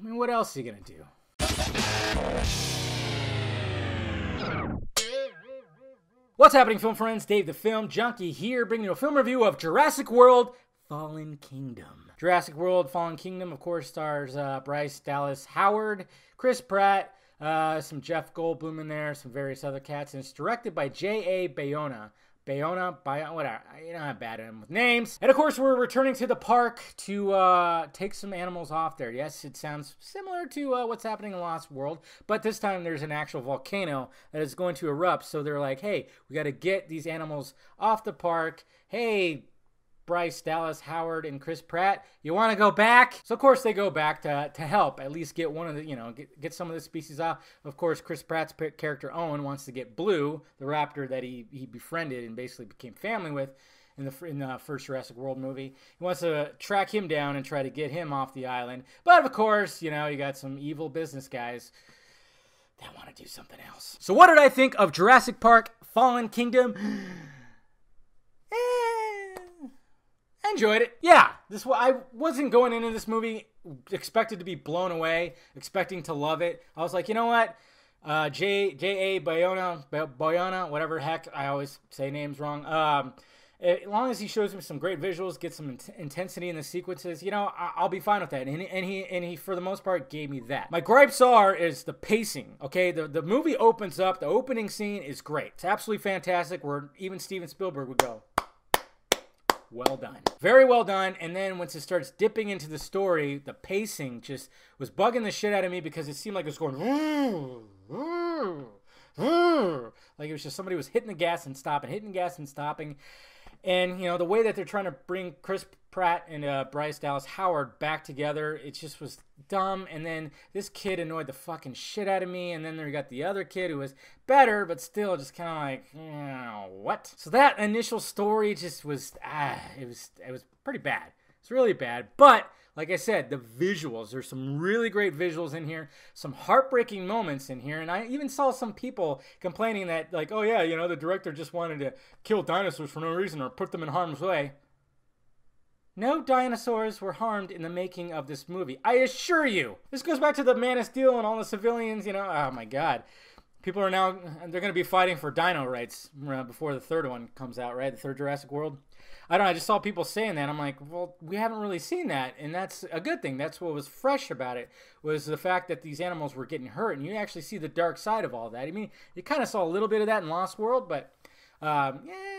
I mean, what else are you gonna do? What's happening, film friends? Dave the Film Junkie here, bringing you a film review of Jurassic World Fallen Kingdom. Jurassic World Fallen Kingdom, of course, stars Bryce Dallas Howard, Chris Pratt, some Jeff Goldblum in there, some various other cats, and it's directed by J.A. Bayona, whatever. You know how bad I am with names. And of course, we're returning to the park to take some animals off there. Yes, it sounds similar to what's happening in Lost World, but this time there's an actual volcano that is going to erupt. So they're like, hey, we got to get these animals off the park. Hey, Bryce Dallas Howard and Chris Pratt, you want to go back? So of course they go back to help at least get one of the, get some of the species off. Of course, Chris Pratt's character Owen wants to get Blue, the raptor that he befriended and basically became family with in the first Jurassic World movie. He wants to track him down and try to get him off the island. But of course, you got some evil business guys that want to do something else. So what did I think of Jurassic Park Fallen Kingdom? I enjoyed it. Yeah, I wasn't going into this movie expected to be blown away, expecting to love it. I was like, you know what? J.A. Bayona, whatever heck, I always say names wrong. As long as he shows me some great visuals, get some intensity in the sequences, I'll be fine with that. And he for the most part gave me that. My gripes is the pacing. Okay, the movie opens up. The opening scene is great. It's absolutely fantastic. Where even Steven Spielberg would go, well done. Very well done. And then once it starts dipping into the story, the pacing just was bugging the shit out of me because it seemed like it was going like it was just somebody was hitting the gas and stopping. And, the way that they're trying to bring Chris Pratt and Bryce Dallas Howard back together, it just was dumb. And then this kid annoyed the fucking shit out of me. And then there got the other kid who was better, but still just kind of like, what? So that initial story just was, it was pretty bad. It's really bad. But like I said, the visuals, there's some really great visuals in here, some heartbreaking moments in here, and I even saw some people complaining that, like, oh yeah, the director just wanted to kill dinosaurs for no reason or put them in harm's way. No dinosaurs were harmed in the making of this movie. I assure you. This goes back to the Man of Steel and all the civilians, oh my god. People are now, they're going to be fighting for dino rights before the third one comes out, right? The third Jurassic World. I don't know, I just saw people saying that. I'm like, well, we haven't really seen that, and that's a good thing. That's what was fresh about it, was the fact that these animals were getting hurt, and you actually see the dark side of all that. I mean, you kind of saw a little bit of that in Lost World, but a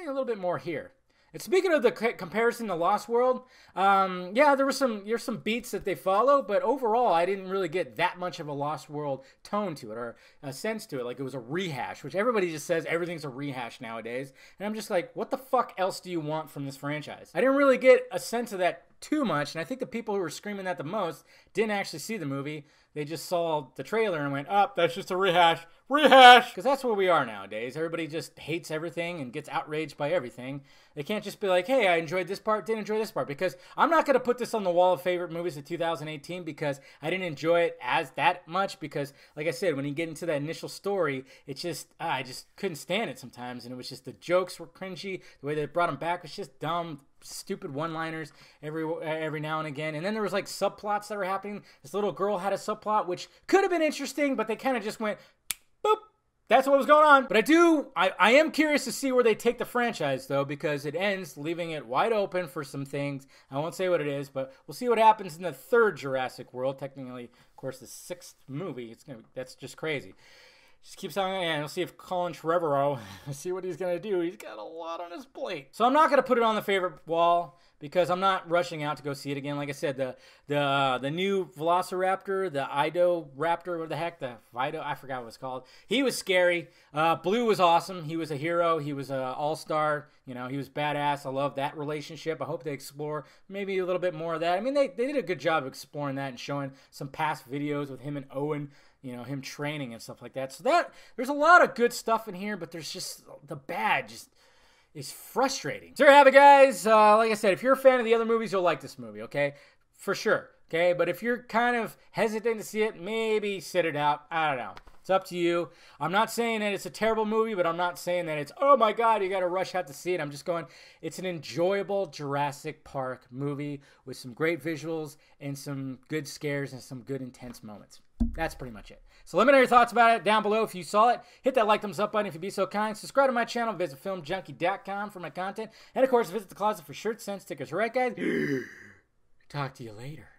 little bit more here. And speaking of the comparison to Lost World, there's some beats that they follow, but overall, I didn't really get that much of a Lost World tone to it or a sense to it, like it was a rehash, which everybody just says everything's a rehash nowadays. And I'm just like, what the fuck else do you want from this franchise? I didn't really get a sense of that too much, and I think the people who were screaming that the most didn't actually see the movie. They just saw the trailer and went, that's just a rehash. Because that's where we are nowadays. Everybody just hates everything and gets outraged by everything. They can't just be like, hey, I enjoyed this part, didn't enjoy this part. Because I'm not going to put this on the wall of favorite movies of 2018 because I didn't enjoy it as that much. Because, like I said, when you get into that initial story, it just, I just couldn't stand it sometimes. And it was just, the jokes were cringy. The way they brought them back was just dumb, stupid one-liners every now and again. And then there was like subplots that were happening. This little girl had a subplot which could have been interesting, but they kind of just went boop. That's what was going on. But I am curious to see where they take the franchise, though, because it ends leaving it wide open for some things. I won't say what it is, but we'll see what happens in the third Jurassic World. Technically, of course, the sixth movie. That's just crazy. Just keeps on, and we'll see if Colin Trevorrow, see what he's going to do. He's got a lot on his plate. So I'm not going to put it on the favorite wall because I'm not rushing out to go see it again. Like I said, the new Velociraptor, the Idoraptor, what the heck, the Vido, I forgot what it's called. He was scary. Blue was awesome. He was a hero. He was an all-star. He was badass. I love that relationship. I hope they explore maybe a little bit more of that. I mean, they did a good job of exploring that and showing some past videos with him and Owen, him training and stuff like that. So there's a lot of good stuff in here, but there's just the bad just is frustrating. So there you have it, guys. Like I said, if you're a fan of the other movies, you'll like this movie, okay? For sure. Okay, but if you're kind of hesitant to see it, maybe sit it out. I don't know. It's up to you. I'm not saying that it's a terrible movie, but I'm not saying that it's, oh my God, you got to rush out to see it. I'm just going, it's an enjoyable Jurassic Park movie with some great visuals and some good scares and some good intense moments. That's pretty much it. So let me know your thoughts about it down below if you saw it. Hit that like, thumbs up button if you'd be so kind. Subscribe to my channel. Visit filmjunkie.com for my content. And of course, visit the closet for shirts, scents, stickers. All right, guys? Talk to you later.